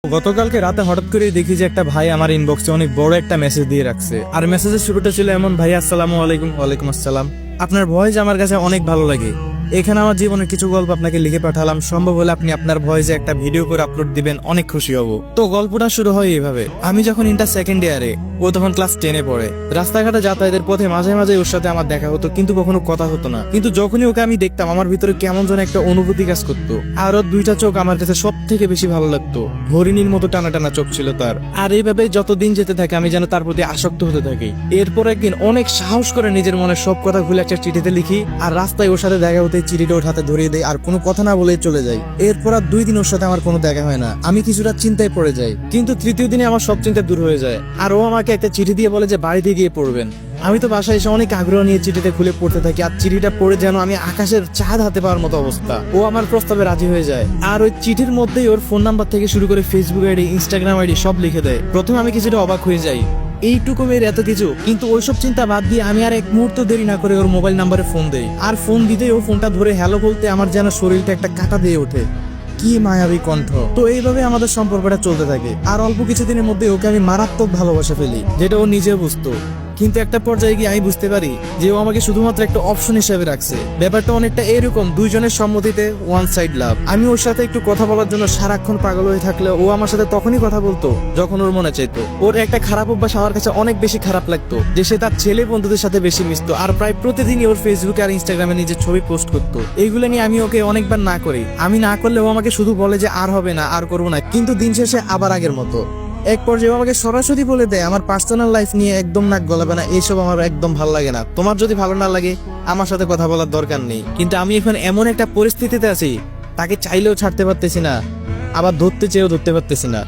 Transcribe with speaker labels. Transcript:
Speaker 1: গতকালকে রাতে হঠাৎ করে দেখি যে একটা ভাই আমার ইনবক্সে অনেক বড় একটা মেসেজ দিয়ে রাখছে। আর মেসেজের শুরুটা ছিল এমন, ভাই আসসালামু আলাইকুম। ওয়ালাইকুম আসসালাম, আপনার ভয়েস আমার কাছে অনেক ভালো লাগে। এখানে আমার জীবনের কিছু গল্প আপনাকে লিখে পাঠালাম, সম্ভব হলে আপনি আপনার ভয়েসে একটা ভিডিও করে আপলোড দিবেন, অনেক খুশি হব। তো গল্পটা শুরু হয় এইভাবে। আমি যখন ইন্টার সেকেন্ড ইয়ারে, ও তখন ক্লাস 10-এ পড়ে। রাস্তাঘাটে যাতায়াতের পথে মাঝে মাঝে ওর সাথে আমার দেখা হতো, কিন্তু কখনো কথা হতো না। কিন্তু যখনই ওকে আমি দেখতাম আমার ভিতরে কেমন যেন একটা অনুভূতি কাজ করতো। আর ওর দুইটা চোখ আমার কাছে সব থেকে বেশি ভালো লাগতো। হরিণীর মতো টানা টানা চোখ ছিল তার। আর এইভাবে যত দিন যেতে থাকে আমি যেন তার প্রতি আসক্ত হতে থাকি। এরপর একদিন অনেক সাহস করে নিজের মনের সব কথা খুলে একটা চিঠিতে লিখি, আর রাস্তায় ওর সাথে দেখা হতে চিঠিটা ওর হাতে ধরিয়ে দেয়, আর কোনো কথা না বলে চলে যাই। এরপর আর 2 দিন ওর সাথে আমার কোনো দেখা হয় না। আমি কিছুটা চিন্তায় পড়ে যাই, কিন্তু তৃতীয় দিনে আমার সব চিন্তা দূর হয়ে যায়। আর ও আমাকে একটা চিঠি দিয়ে বলে যে বাড়িতে গিয়ে পড়বেন। আমি তো বাসায় এসে অনেক আগ্রহ নিয়ে চিঠিটা খুলে পড়তে থাকি, আর চিঠিটা পড়ে যেন আমি আকাশের চাঁদ হাতে পাওয়ার মতো অবস্থা। ও আমার প্রস্তাবে রাজি হয়ে যায়, আর ওই চিঠির মধ্যেই ওর ফোন নাম্বার থেকে শুরু করে ফেসবুক আইডি, ইনস্টাগ্রাম আইডি সব লিখে দেয়। প্রথমে আমি কিছুটা অবাক হয়ে যাই, এইটুকু মেয়ের এত কিছু। কিন্তু ওইসব চিন্তা বাদ দিয়ে আমি আর এক মুহূর্ত দেরি না করে ওর মোবাইল নাম্বারে ফোন দেই। আর ফোন দিতেই ও ফোনটা ধরে হ্যালো বলতে আমার যেন শরীরটা একটা কাঁটা দিয়ে ওঠে। কি মায়াবী কণ্ঠ। তো এইভাবে আমাদের সম্পর্কটা চলতে থাকে। আর অল্প কিছুদিনের মধ্যে ওকে আমি মারাত্মক ভালোবাসা ফেলি, যেটা ও নিজে বুঝতো। কিন্তু একটা পর্যায়ে গিয়ে আমি বুঝতে পারি যে ও আমাকে শুধুমাত্র একটা অপশন হিসেবে রাখছে। ব্যাপারটা অনেকটা এরকম, দুইজনের সম্মতিতে ওয়ান সাইড লাভ। আমি ওর সাথে একটু কথা বলার জন্য সারাক্ষণ পাগল হয়ে থাকলে ও আমার সাথে তখনই কথা বলতো যখন ওর মনে চাইতো। ওর একটা খারাপ অভ্যাস আমার কাছে অনেক বেশি খারাপ লাগতো, যে সে তার ছেলে বন্ধুদের সাথে বেশি মিশতো, আর প্রায় প্রতিদিনই ওর ফেসবুকে আর ইনস্টাগ্রামে নিজের ছবি পোস্ট করতো। এইগুলো নিয়ে আমি ওকে অনেকবার না করি। আমি না করলে ও আমাকে শুধু বলে যে আর হবে না, আর করবো না। কিন্তু দিন শেষে আবার আগের মতো। এক পর্যায়ে আমাকে সরাসরি বলে দেয় আমার পার্সোনাল লাইফ নিয়ে একদম নাক গলাবে না, এইসব আমার একদম ভালো লাগে না। তোমার যদি ভালো না লাগে আমার সাথে কথা বলার দরকার নেই। কিন্তু আমি এখন এমন একটা পরিস্থিতিতে আছি, তাকে চাইলেও ছাড়তে পারতেছি না, আবার ধরতে চেয়েও ধরতে পারতেছি না।